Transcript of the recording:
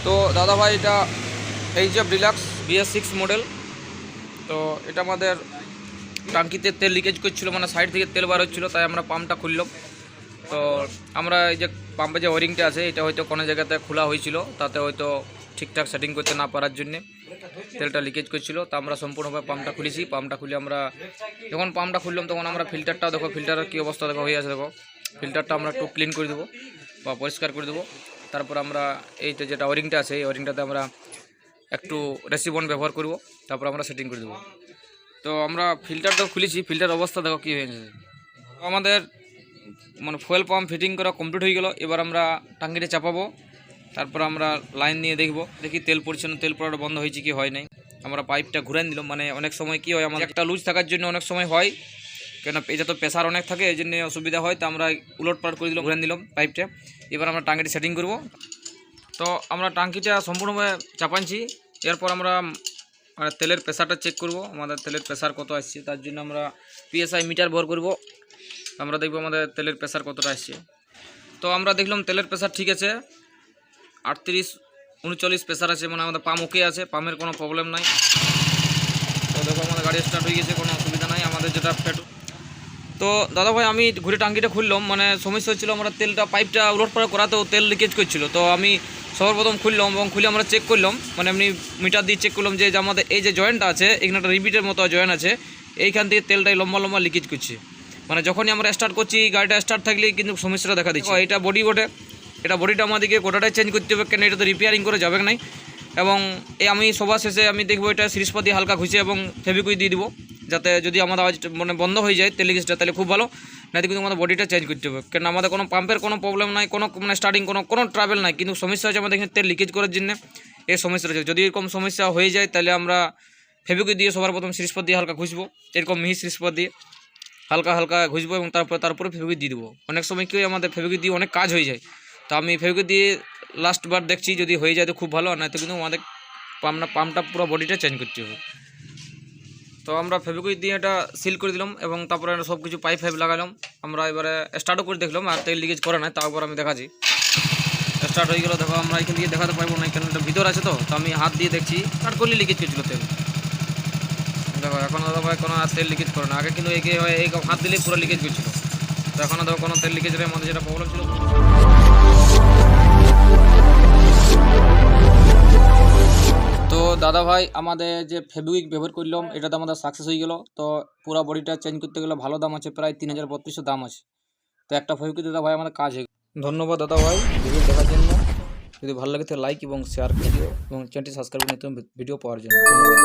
তো দাদা ভাই এটা এইচএফ ডিলাক্স BS6 মডেল। তো এটা আমাদের টাঙ্কিতে তেল লিকেজ করছিল, মানে সাইড থেকে তেল বার হচ্ছিলো, তাই আমরা পাম্পটা খুললাম। তো আমরা এই যে পাম্পে যে ওয়ারিংটা আছে এটা হয়তো কোনো জায়গাতে খোলা হয়েছিল, তাতে হয়তো ঠিকঠাক সেটিং করতে না পারার জন্যে তেলটা লিকেজ করছিল। তা আমরা সম্পূর্ণভাবে পাম্পটা খুলেছি। পাম্পটা খুলে আমরা যখন পাম্পটা খুললাম তখন আমরা ফিল্টারটা দেখো, ফিল্টারের কী অবস্থা দেখো হয়ে আছে দেখো। ফিল্টারটা আমরা একটু ক্লিন করে দেবো বা পরিষ্কার করে দেবো। তারপর আমরা এই যে যেটা ওয়ারিংটা আছে এই ওয়ারিংটাতে আমরা একটু রেসিবন ব্যবহার করব, তারপর আমরা সেটিং করে দেবো। তো আমরা ফিল্টারটা খুলেছি, ফিল্টার অবস্থা দেখো কী হয়েছে। আমাদের মানে ফুয়েল পাম্প ফিটিং করা কমপ্লিট হয়ে গেল। এবার আমরা টাঙ্কিটা চাপাবো, তারপর আমরা লাইন নিয়ে দেখি তেল পড়ছে না, তেল পড়াটা বন্ধ হয়েছে কি হয় নাই। আমরা পাইপটা ঘুরাই দিলাম, মানে অনেক সময় কি হয় আমাদের একটা লুজ থাকার জন্য অনেক সময় হয়, কেন এটা তো প্রেসার অনেক থাকে এই জন্য অসুবিধা হয়। তো আমরা উলট পালট করে দিলাম, ঘুরাই দিলাম পাইপটা। এবার আমরা টাঙ্কিটা সেটিং করব। তো আমরা টাঙ্কিটা সম্পূর্ণভাবে চাপাচ্ছি। এরপর আমরা তেলের প্রেসারটা চেক করব, আমাদের তেলের প্রেসার কত আসছে। তার জন্য আমরা PSI মিটার ভর করব, আমরা দেখব আমাদের তেলের প্রেসার কতটা আসছে। তো আমরা দেখলাম তেলের প্রেসার ঠিক আছে, 38-39 প্রেসার আছে, মানে আমাদের পাম্প ওকে আছে, পাম্পের কোনো প্রবলেম নাই। তো দেখো আমাদের গাড়ি স্টার্ট হয়ে গেছে, কোনো অসুবিধা নাই আমাদের যেটা পেট্রোল। তো দাদা ভাই আমি ঘুরে টাঙ্কিটা খুললাম, মানে সমস্যা হচ্ছিলো আমরা তেলটা পাইপটা উলটপালট করাতেও তেল লিকেজ করছিল। তো আমি সর্বপ্রথম খুললাম এবং খুলে আমরা চেক করলাম, মানে এমনি মিটার দিয়ে চেক করলাম যে আমাদের এই যে জয়েন্টটা আছে এখানে একটা রিপিটের মতো জয়েন্ট আছে, এইখান থেকে তেলটাই লম্বা লম্বা লিকেজ করছে। মানে যখনই আমরা স্টার্ট করছি গাড়িটা স্টার্ট থাকলেই কিন্তু সমস্যাটা দেখা দিচ্ছে। এটা বডি বটে, এটা বডিটা আমাদেরকে গোটাটাই চেঞ্জ করতে হবে, কেন এটা তো রিপেয়ারিং করে যাবে নাই। এবং আমি সবার শেষে আমি দেখবো এটা সিরিজপাতি হালকা ঘুষে এবং ফেভিকুইক দিয়ে দিব, যাতে যদি আমাদের আওয়াজ মানে বন্ধ হয়ে যায় তেল লিকেজটা, তাহলে খুব ভালো। না কিন্তু আমাদের বডিটা চেঞ্জ করতে হবে, কেন আমাদের কোনো পাম্পের কোনো প্রবলেম নাই, কোনো মানে স্টার্টিং কোনো ট্রাভেল নাই, কিন্তু সমস্যা হচ্ছে আমাদের এখানে তেল লিকেজ করার জন্য এই সমস্যাটা হচ্ছে। যদি এরকম সমস্যা হয়ে যায় তাহলে আমরা ফেভিকুইক দিয়ে সবার প্রথম সিরিজপাত দিয়ে হালকা ঘুষবো, এরকম মিহি সিরিজপাত দিয়ে হালকা হালকা ঘুষবো এবং তারপরে ফেভিকুইক দিয়ে দেবো। অনেক সময় কি আমাদের ফেভিকুইক দিয়ে অনেক কাজ হয়ে যায়। তো আমি ফেভিকুইক দিয়ে লাস্টবার দেখছি, যদি হয়ে যায় তো খুব ভালো, আর নয়তো কিন্তু আমাদের পাম্পটা পুরো বডিটা চেঞ্জ করতে হবে। তো আমরা ফেভিকুইক দিয়ে এটা সিল করে দিলাম এবং তারপরে সব কিছু পাইপ লাগালাম। আমরা এবারে স্টার্টও করে দেখলাম, আর তেল লিকেজ করে না, তারপর আমি দেখাচ্ছি। স্টার্ট হয়ে গেল দেখো, আমরা এখান দিয়ে দেখাতে পারবো না, কেন এটা ভিতর আছে। তো আমি হাত দিয়ে দেখছি স্টার্ট করলে লিকেজ করছিল তেল। দেখো এখন দাদা ভাই কোনো আর তেল লিকেজ করে না, আগে কিন্তু এই হাত দিলেই পুরো লিকেজ করছিল। তো এখন দেখো কোনো তেল লিকেজের মধ্যে যেটা প্রবলেম ছিল। তো দাদা ভাই আমাদের যে ফেভিকুইক ব্যবহার করলাম এটাতে আমাদের সাকসেস হয়ে গেল। তো পুরো বডিটা চেঞ্জ করতে গেলে ভালো দাম আছে, প্রায় 3200 দাম আছে। তো একটা ফেভিকুইক দাদা ভাই আমাদের কাজ হয়ে গেল। ধন্যবাদ দাদা ভাই ভিডিও দেখার জন্য। যদি ভালো লাগে তো লাইক এবং শেয়ার করে দিও এবং চ্যানেলটি সাবস্ক্রাইব করে নিতে ভিডিও পাওয়ার জন্য। ধন্যবাদ।